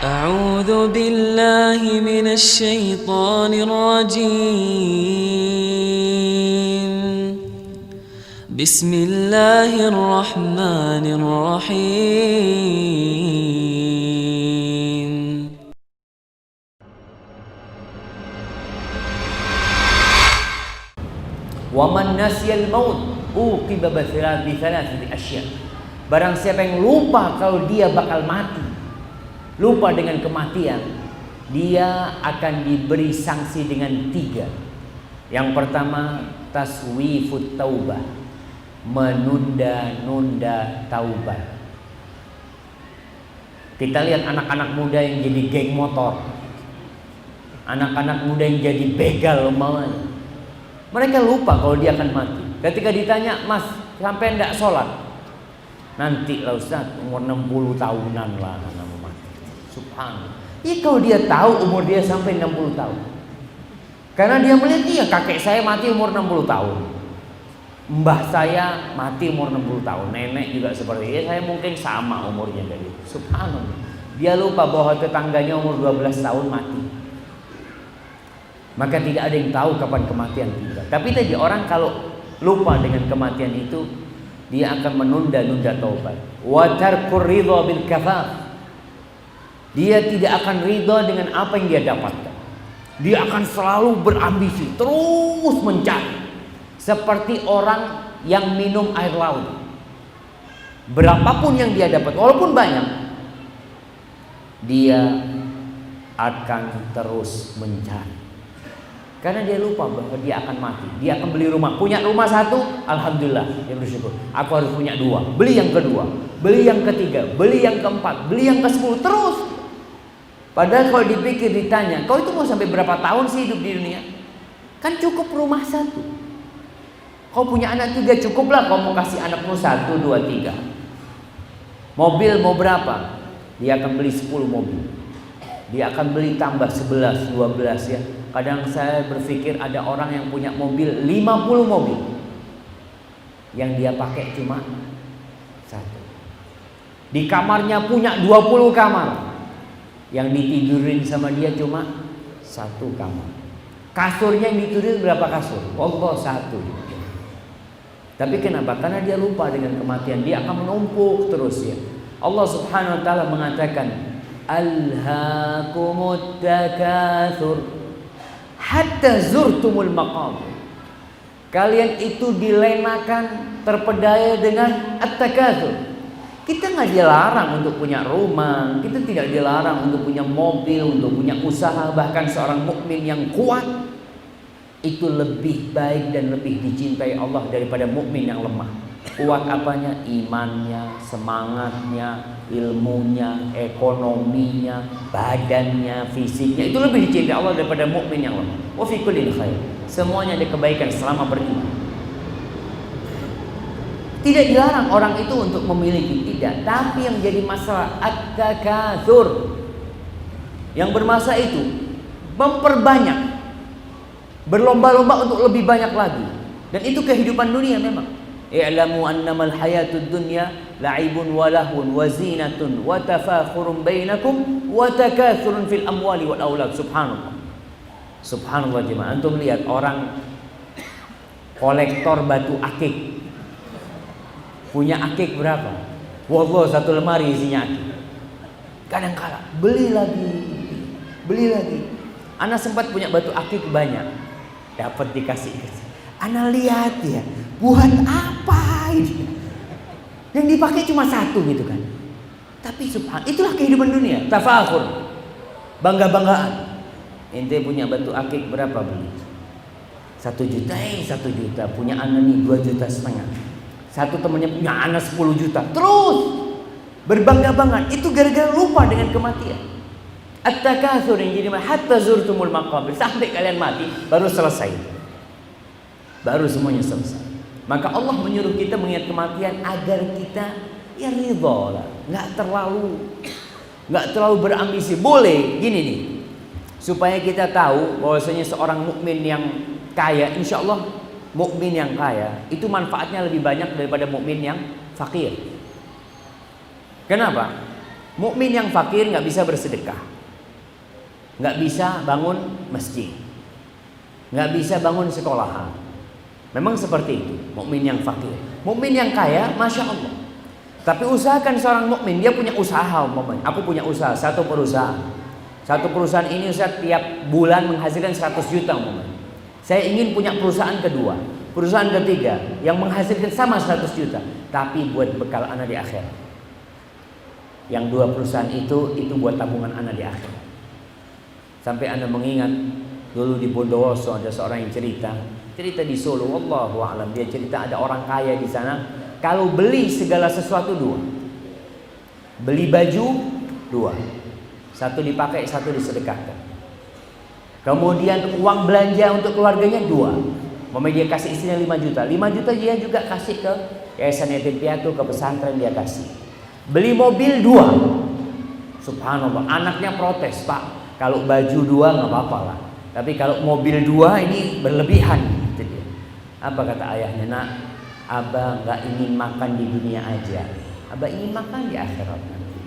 أعوذ بالله من الشيطان الرجيم. بسم الله الرحمن الرحيم. Waman nasyal maut uqiba bi thalathati asya. Barang siapa yang lupa kalau dia bakal mati, lupa dengan kematian, dia akan diberi sanksi dengan 3. Yang pertama, taswifut taubah, menunda-nunda taubat. Kita lihat anak-anak muda yang jadi geng motor, anak-anak muda yang jadi begal umpamanya. Mereka lupa kalau dia akan mati. Ketika ditanya, "Mas, sampai enggak sholat?" "Nanti lah Ustaz, umur 60 tahunan lah anak mati." Subhanallah. Ya kalau dia tahu umur dia sampai 60 tahun. Karena dia melihat, iya kakek saya mati umur 60 tahun. Mbah saya mati umur 60 tahun. Nenek juga seperti itu. Saya mungkin sama umurnya dari itu. Subhanallah. Dia lupa bahwa tetangganya umur 12 tahun mati. Maka tidak ada yang tahu kapan kematian tiba. Tapi tadi orang kalau lupa dengan kematian itu, dia akan menunda-nunda taubat. Wa tarkur ridha bil kafaf. Dia tidak akan ridha dengan apa yang dia dapatkan. Dia akan selalu berambisi, terus mencari. Seperti orang yang minum air laut. Berapapun yang dia dapat, walaupun banyak, dia akan terus mencari. Karena dia lupa bahwa dia akan mati. Dia akan beli rumah. Punya rumah 1, alhamdulillah, dia bersyukur. Aku harus punya 2. Beli yang kedua, beli yang ketiga, beli yang keempat, beli yang ke-10, terus. Padahal kalau dipikir, ditanya, kau itu mau sampai berapa tahun sih hidup di dunia? Kan cukup rumah 1. Kau punya anak 3, cukuplah kau mau kasih anakmu 1, 2, 3. Mobil mau berapa? Dia akan beli 10 mobil. Dia akan beli tambah 11, 12 ya. Kadang saya berpikir ada orang yang punya mobil 50 mobil, yang dia pakai cuma 1. Di kamarnya punya 20 kamar, yang ditidurin sama dia cuma 1 kamar. Kasurnya yang ditidurin berapa kasur? Allah 1. Tapi kenapa? Karena dia lupa dengan kematian. Dia akan menumpuk terus ya. Allah subhanahu wa ta'ala mengatakan, Alhaakumut takatsur hatta zurtumul maqabir. Kalian itu dilenakan, terpedaya dengan at-takatsur. Kita nggak dilarang untuk punya rumah, kita tidak dilarang untuk punya mobil, untuk punya usaha. Bahkan seorang mukmin yang kuat itu lebih baik dan lebih dicintai Allah daripada mukmin yang lemah. Kuat apanya? Imannya, semangatnya, ilmunya, ekonominya, badannya, fisiknya, itu lebih dicintai Allah daripada mukmin yang lemah. Wa fi kullin khair. Semuanya ada kebaikan selama beriman. Tidak dilarang orang itu untuk memiliki, tidak. Tapi yang jadi masalah at-takatsur. Yang bermasalah itu memperbanyak, berlomba-lomba untuk lebih banyak lagi. Dan itu kehidupan dunia memang. I'lamu annamal hayatud dunya la'ibun wa lahun wa zinatun wa tafakhurun bainakum wa takathurun fil amwali wal aulad. Subhanallah. Subhanallah jemaah. Antum lihat orang kolektor batu akik. Punya akik berapa? Wallah 1 lemari isinya akik. Kadang-kala beli lagi. Ana sempat punya batu akik banyak. Dapat dikasih. Ana lihat ya, buat apa ini? Yang dipakai cuma 1 gitu kan. Tapi subhanallah, itulah kehidupan dunia. Tafakhur, bangga-banggaan. Ente punya batu akik berapa beli? 1 juta, 1 juta. Punya anak nih 2,5 juta. Satu temannya punya anak 10 juta. Terus berbangga-banggaan. Itu gara-gara lupa dengan kematian. At-takatsur yang jadi hatta zurtumul maqabir. Sampai kalian mati baru selesai. Baru semuanya selesai. Maka Allah menyuruh kita mengingat kematian agar kita ya ridha lah, nggak terlalu berambisi. Boleh gini nih, supaya kita tahu bahwasanya seorang mukmin yang kaya, insya Allah mukmin yang kaya itu manfaatnya lebih banyak daripada mukmin yang fakir. Kenapa? Mukmin yang fakir nggak bisa bersedekah, nggak bisa bangun masjid, nggak bisa bangun sekolahan. Memang seperti itu mukmin yang fakir. Mukmin yang kaya, masya Allah. Tapi usahakan seorang mukmin dia punya usaha. Umpamanya, aku punya usaha, satu perusahaan. Satu perusahaan ini Ustaz tiap bulan menghasilkan 100 juta umpamanya. Saya ingin punya perusahaan kedua, perusahaan ketiga yang menghasilkan sama 100 juta, tapi buat bekal anak di akhirat. Yang dua perusahaan itu buat tabungan anak di akhirat. Sampai Anda mengingat dulu di Bondowoso ada seorang yang cerita di Solo, wallahu a'lam, dia cerita ada orang kaya di sana, kalau beli segala sesuatu dua. Beli baju dua. Satu dipakai, satu disedekahkan. Kemudian uang belanja untuk keluarganya dua. Dia kasih istrinya 5 juta. 5 juta dia juga kasih ke Yayasan Yatim Piatu, ke pesantren dia kasih. Beli mobil dua. Subhanallah, anaknya protes, Pak, kalau baju dua nggak apa-apa lah, tapi kalau mobil dua ini berlebihan. Apa kata ayahnya? Nak, Abah nggak ingin makan di dunia aja, Abah ingin makan di akhirat nanti.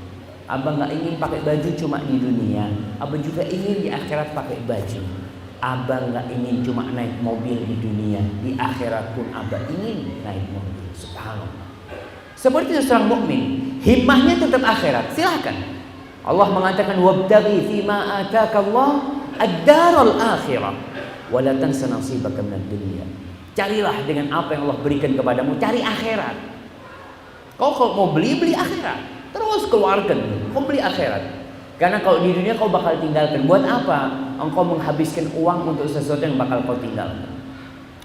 Abah nggak ingin pakai baju cuma di dunia, Abah juga ingin di akhirat pakai baju. Abah nggak ingin cuma naik mobil di dunia, di akhirat pun Abah ingin naik mobil. Subhanallah. Seperti seorang mukmin, himmahnya tetap akhirat. Silahkan. Allah mengatakan wabtaghi fima atakallah ad-daral akhirah wa la tansa nasibaka minad dunya. Carilah dengan apa yang Allah berikan kepadamu, cari akhirat. Kau kalau mau beli akhirat, terus keluarkan, kau beli akhirat. Karena kalau di dunia kau bakal tinggalkan. Buat apa engkau menghabiskan uang untuk sesuatu yang bakal kau tinggalkan?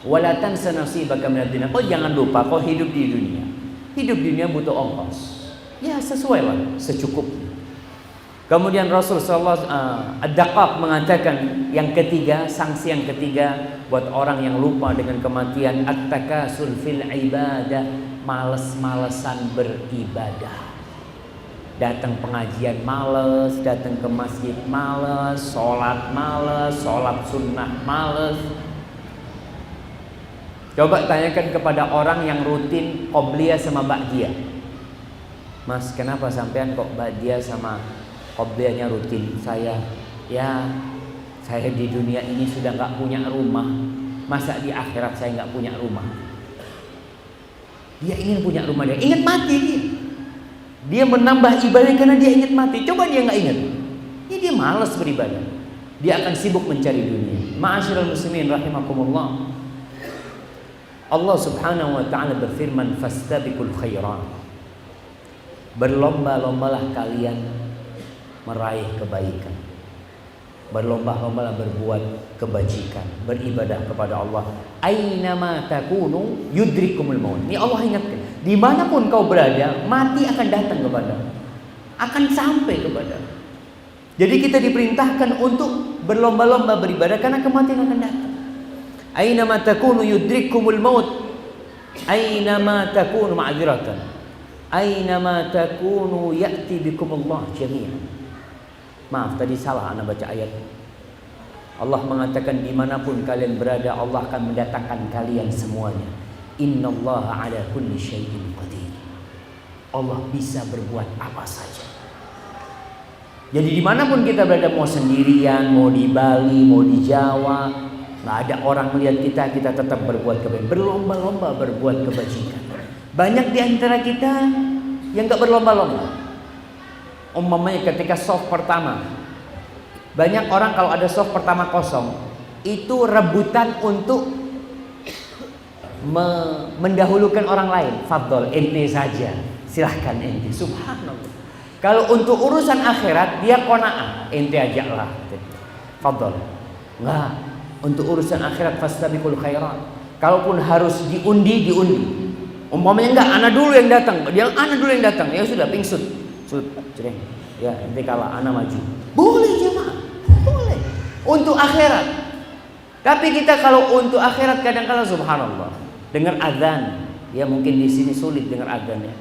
Wala tansa nasibaka minad dunya. Kau jangan lupa kau hidup di dunia. Hidup di dunia butuh ongkos. Ya sesuai lah, secukupnya. Kemudian Rasul sallallahu Ad-Daqaq mengatakan yang ketiga, sanksi yang ketiga buat orang yang lupa dengan kematian, at-takasul fil ibadah, males-malesan beribadah. Datang pengajian males, datang ke masjid males, sholat sunnah males. Coba tanyakan kepada orang yang rutin qobliyah sama ba'diyah. Mas, kenapa sampean kok ba'diyah sama qobliyahnya rutin? Saya di dunia ini sudah nggak punya rumah, masa di akhirat saya nggak punya rumah? Dia ingin punya rumah, dia ingat mati dia menambah ibadah karena dia ingat mati. Coba dia nggak ingat, dia malas beribadah, dia akan sibuk mencari dunia. Ma'asyiral muslimin rahimakumullah, Allah subhanahu wa ta'ala berfirman, fastabiqul khairat, berlomba-lombalah kalian meraih kebaikan, berlomba-lombalah berbuat kebajikan, beribadah kepada Allah. Ainama takunu yudrikumul maut. Ini Allah ingatkan, dimanapun kau berada, mati akan datang kepadamu, akan sampai kepadamu. Jadi kita diperintahkan untuk berlomba-lomba beribadah karena kematian akan datang. Ainama takunu yudrikumul maut. Ainama takunu ma'dziratan. Ainama takunu ya'ti bikumullah jami'an. Maaf, tadi salah anak baca ayat. Allah mengatakan dimanapun kalian berada, Allah akan mendatangkan kalian semuanya. Innallaha ala kulli syai'in qadir. Allah bisa berbuat apa saja. Jadi dimanapun kita berada, mau sendirian, mau di Bali, mau di Jawa, nggak ada orang melihat kita tetap berbuat kebaikan, berlomba-lomba berbuat kebajikan. Banyak di antara kita yang nggak berlomba-lomba. Umpamanya ketika soft pertama, banyak orang kalau ada soft pertama kosong, itu rebutan untuk mendahulukan orang lain. Fadol, ente saja, silahkan ente. Subhanallah. Kalau untuk urusan akhirat dia qanaah, ente ajaklah. Fadol. Enggak, untuk urusan akhirat fastabiqul khairat. Kalaupun harus diundi. Umpamanya enggak, ana dulu yang datang, ya sudah pingsut. Cereng. Ya, nanti kalau anak maju. Boleh jemaah, boleh. Untuk akhirat. Tapi kita kalau untuk akhirat kadang-kadang subhanallah, dengar azan, ya mungkin di sini sulit dengar azannya.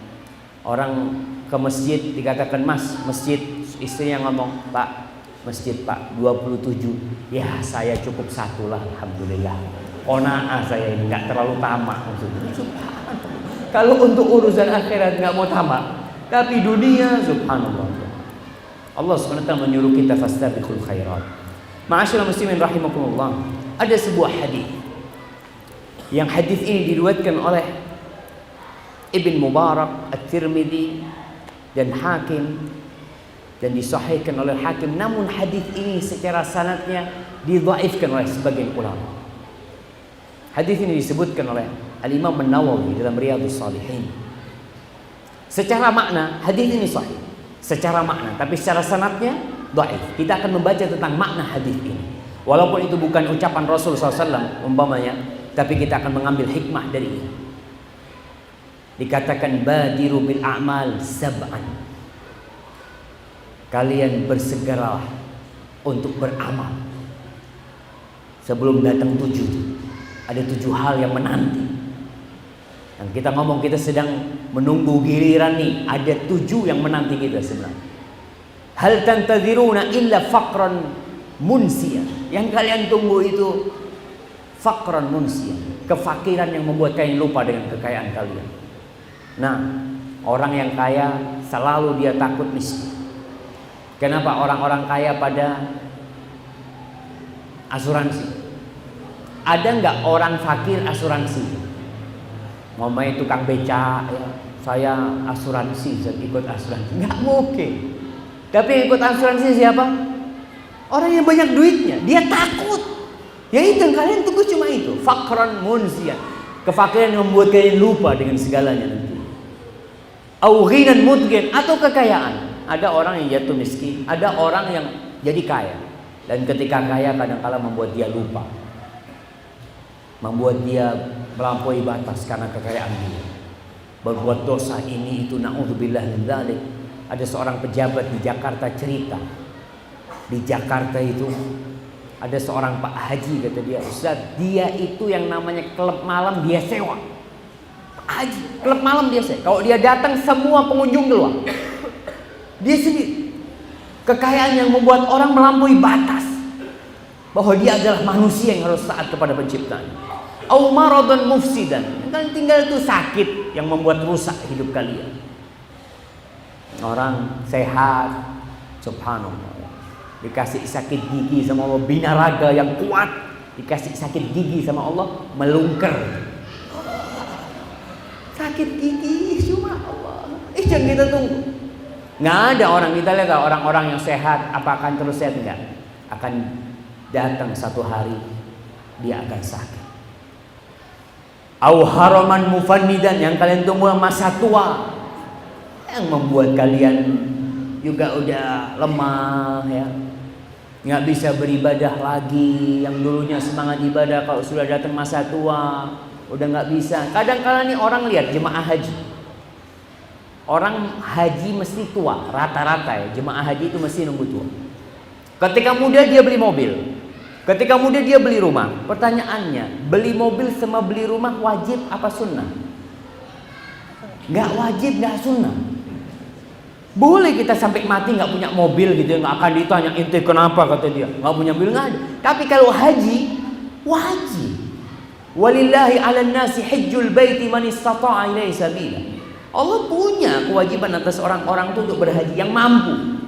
Orang ke masjid dikatakan, "Mas, masjid." Istrinya ngomong, "Pak, masjid Pak 27." Ya, saya cukup satu lah, alhamdulillah. Qanaah saya ini, enggak terlalu tamak maksudnya. Subhanallah. Kalau untuk urusan akhirat enggak mau tamak. Tapi dunia subhanallah, Allah SWT menyuruh kita fastabiqul khairat. Ma'asyiral muslimin rahimakumullah. Ada sebuah hadis. Yang hadis ini diriwayatkan oleh Ibn Mubarak, At-Tirmidzi dan Hakim, dan disahihkan oleh Hakim. Namun hadis ini secara sanadnya didhaifkan oleh sebagian ulama. Hadis ini disebutkan oleh Al-Imam An-Nawawi dalam Riyadhus Shalihin. Secara makna hadis ini sahih, secara makna, tapi secara sanadnya dhaif. Kita akan membaca tentang makna hadis ini. Walaupun itu bukan ucapan Rasul SAW umpamanya, tapi kita akan mengambil hikmah dari ini. Dikatakan badiru bil a'mal sab'an. Kalian bersegeralah untuk beramal sebelum datang 7. Ada 7 hal yang menanti. Dan kita ngomong kita sedang menunggu giliran nih. Ada 7 yang menanti kita sebenarnya. Hal tantadziruna illa faqran munsiya. Yang kalian tunggu itu faqran munsiya, kefakiran yang membuat kalian lupa dengan kekayaan kalian. Nah, orang yang kaya selalu dia takut miskin. Kenapa orang-orang kaya pada asuransi? Ada nggak orang fakir asuransi? Ngomongin tukang beca, ya, saya asuransi, saya ikut asuransi. Nggak mungkin. Tapi ikut asuransi siapa? Orang yang banyak duitnya. Dia takut. Ya itu yang kalian tunggu cuma itu. Fakran munsian. Kefakiran yang membuat kalian lupa dengan segalanya nanti. Au ghinan mudghin, atau kekayaan. Ada orang yang jatuh miskin, ada orang yang jadi kaya. Dan ketika kaya kadang-kala membuat dia lupa. Membuat dia melampaui batas karena kekayaan dia. Berbuat dosa ini itu, naudzubillah min dzalik. Ada seorang pejabat di Jakarta cerita. Di Jakarta itu ada seorang Pak Haji, kata dia, Ustaz, dia itu yang namanya klub malam dia sewa. Pak Haji, klub malam dia sewa. Kalau dia datang semua pengunjung keluar. Dia sendiri. Kekayaan yang membuat orang melampaui batas. Bahwa dia adalah manusia yang harus taat kepada penciptanya. Au maradan mufsidan. Kalian tinggal itu sakit yang membuat rusak hidup kalian. Orang sehat, subhanallah, dikasih sakit gigi sama Allah, bina raga yang kuat, dikasih sakit gigi sama Allah, melungker. Sakit gigi cuma Allah. Jangan kita tunggu. Nggak ada orang, kita lihat orang-orang yang sehat, apa akan terus sehat? Enggak. Akan datang satu hari dia akan sakit. Au haraman mufannidan, yang kalian tunggu masa tua, yang membuat kalian juga udah lemah ya, nggak bisa beribadah lagi. Yang dulunya semangat ibadah, kalau sudah datang masa tua udah nggak bisa. Kadang-kadang nih orang lihat jemaah haji, orang haji mesti tua rata-rata ya, jemaah haji itu mesti nunggu tua. Ketika muda dia beli mobil, ketika muda dia beli rumah. Pertanyaannya, beli mobil sama beli rumah wajib apa sunnah? Nggak wajib, nggak sunnah. Boleh kita sampai mati nggak punya mobil gitu, nggak akan ditanya ente kenapa, kata dia nggak punya mobil, nggak ada. Tapi kalau haji wajib. Walillahi 'alan nasi hajjul baiti man istata'a ilaihi sabila. Allah punya kewajiban atas orang-orang itu untuk berhaji yang mampu.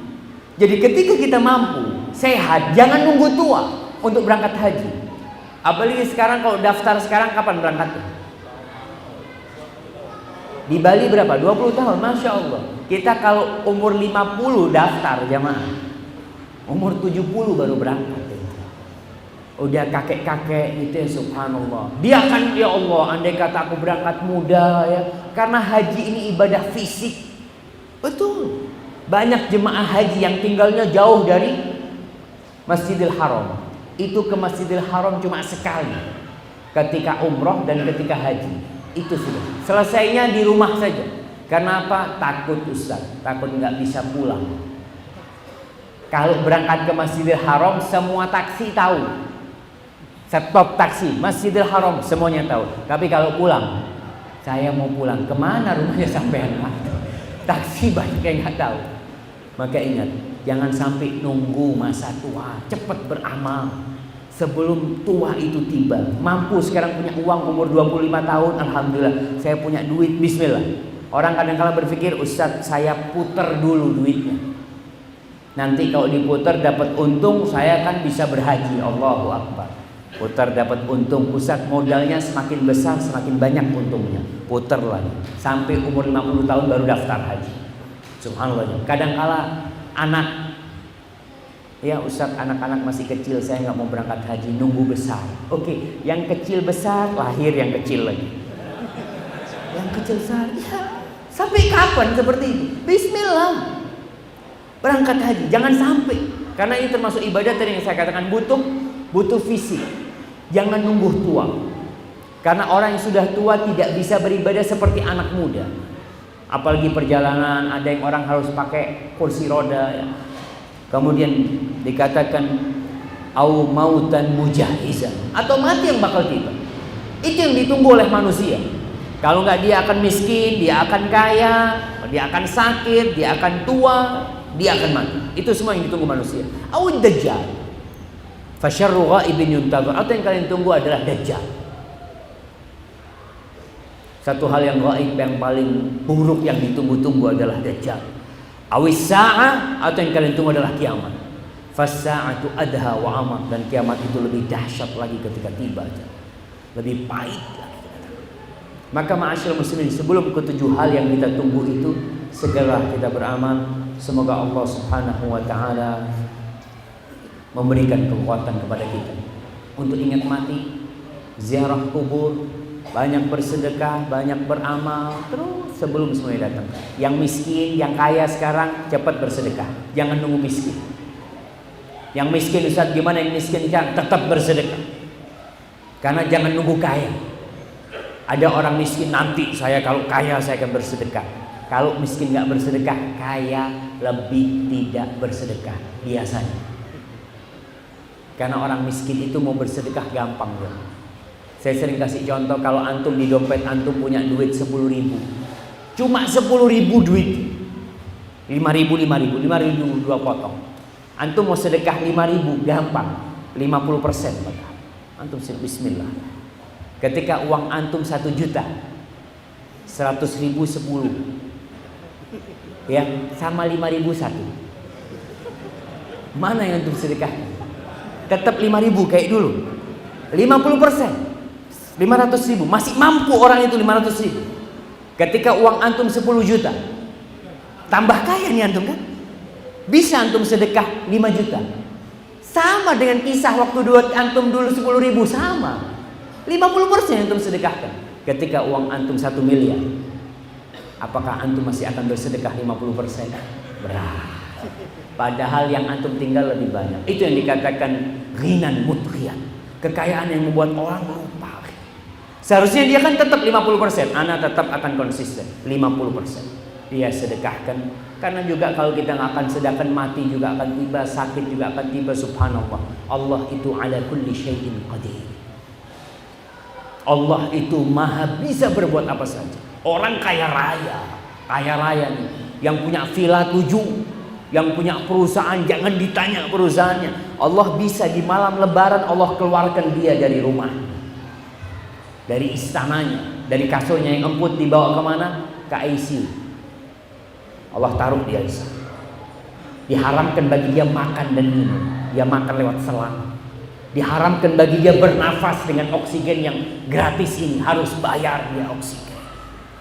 Jadi ketika kita mampu, sehat, jangan nunggu tua untuk berangkat haji. Apalagi sekarang, kalau daftar sekarang kapan berangkatnya? Di Bali berapa? 20 tahun, Masya Allah. Kita kalau umur 50 daftar jamaah, umur 70 baru berangkat. Udah kakek-kakek gitu ya, subhanallah. Dia akan, ya Allah, andai kata aku berangkat muda ya. Karena haji ini ibadah fisik. Betul. Banyak jemaah haji yang tinggalnya jauh dari Masjidil Haram. Itu ke Masjidil Haram cuma sekali, ketika umroh dan ketika haji. Itu sudah. Selesainya di rumah saja. Kenapa? Takut Ustaz, takut nggak bisa pulang. Kalau berangkat ke Masjidil Haram, semua taksi tahu. Stop taksi, Masjidil Haram, semuanya tahu. Tapi kalau pulang, saya mau pulang, kemana rumahnya sampean? Taksi banyak yang nggak tahu. Maka ingat, jangan sampai nunggu masa tua, cepat beramal sebelum tua itu tiba. Mampu sekarang punya uang, umur 25 tahun, alhamdulillah, saya punya duit, bismillah. Orang kadang-kadang berpikir, Ustaz, saya puter dulu duitnya. Nanti kalau diputar dapat untung, saya kan bisa berhaji. Allahu Akbar. Putar dapat untung. Ustaz, modalnya semakin besar semakin banyak untungnya. Putar lagi sampai umur 50 tahun baru daftar haji. Subhanallah. Kadang-kala anak, ya Ustaz, anak-anak masih kecil, saya nggak mau berangkat haji, nunggu besar. Oke, yang kecil besar, lahir yang kecil lagi. Yang kecil besar, ya. Sampai kapan seperti itu? Bismillah. Berangkat haji, jangan sampai. Karena ini termasuk ibadah tadi yang saya katakan, butuh fisik. Jangan nunggu tua. Karena orang yang sudah tua tidak bisa beribadah seperti anak muda. Apalagi perjalanan, ada yang orang harus pakai kursi roda ya. Kemudian dikatakan au mautan mujahizan, atau mati yang bakal tiba. Itu yang ditunggu oleh manusia. Kalau nggak, dia akan miskin, dia akan kaya, dia akan sakit, dia akan tua, dia akan mati. Itu semua yang ditunggu manusia. Awid dajjal. Fasyarru ghaibin yuntazar. Atau yang kalian tunggu adalah dajjal. Satu hal yang gaib yang paling buruk yang ditunggu-tunggu adalah dajjal. Awis sa'ah, atau yang kalian tunggu adalah kiamat. Fas-sa'atu adha wa amar. Dan kiamat itu lebih dahsyat lagi ketika tiba. Lebih pahit lagi. Maka ma'asyiral muslimin, sebelum ketujuh hal yang kita tunggu itu, segera kita beramal. Semoga Allah Subhanahu wa ta'ala memberikan kekuatan kepada kita untuk ingat mati, ziarah kubur, banyak bersedekah, banyak beramal, terus sebelum semuanya datang. Yang miskin, yang kaya sekarang cepat bersedekah, jangan nunggu miskin. Yang miskin, Ustaz, gimana yang miskin? Tetap bersedekah, karena jangan nunggu kaya. Ada orang miskin, nanti saya kalau kaya saya akan bersedekah. Kalau miskin nggak bersedekah, kaya lebih tidak bersedekah biasanya. Karena orang miskin itu mau bersedekah gampang ya. Saya sering kasih contoh, kalau antum di dompet antum punya duit 10.000, cuma 10.000 duit, 5.000 dua potong. Antum mau sedekah 5.000 gampang, 50%. Antum bismillah. Ketika uang antum 1 juta, 100.000 10, ya sama 5.000 1. Mana yang antum sedekah? Tetap 5.000 kayak dulu. 50%. 500.000, masih mampu orang itu 500.000. Ketika uang antum 10 juta, tambah kaya nih antum kan? Bisa antum sedekah 5 juta. Sama dengan kisah waktu antum dulu 10.000, sama. 50% antum sedekahkan. Ketika uang antum 1 miliar, apakah antum masih akan bersedekah 50%? Berat. Padahal yang antum tinggal lebih banyak. Itu yang dikatakan ghinan mutghiyan, kekayaan yang membuat orang lupa. Seharusnya dia kan tetap 50%, ana tetap akan konsisten 50%. Dia sedekahkan, karena juga kalau kita nggak akan sedekahkan, mati juga akan tiba, sakit juga akan tiba. Subhanallah, Allah itu ala kulli syai'in qadir. Allah itu maha bisa berbuat apa saja. Orang kaya raya nih, yang punya villa 7, yang punya perusahaan, jangan ditanya perusahaannya. Allah bisa di malam lebaran Allah keluarkan dia dari rumah, dari istananya, dari kasurnya yang empuk, dibawa kemana? Ke ICU. Allah taruh di ICU. Diharamkan bagi dia makan dan minum. Dia makan lewat selang. Diharamkan bagi dia bernafas dengan oksigen yang gratis ini, harus bayar dia oksigen.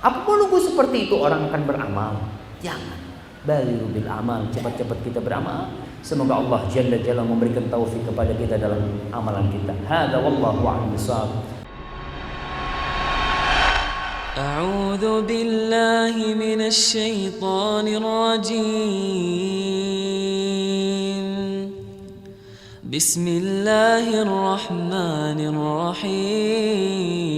Apa menunggu seperti itu orang akan beramal? Jangan. Baliru bil amal, cepat-cepat kita beramal. Semoga Allah Jalla Jalla memberikan taufik kepada kita dalam amalan kita. Hadza wallahu a'lam bishawab. أعوذ بالله من الشيطان الرجيم بسم الله الرحمن الرحيم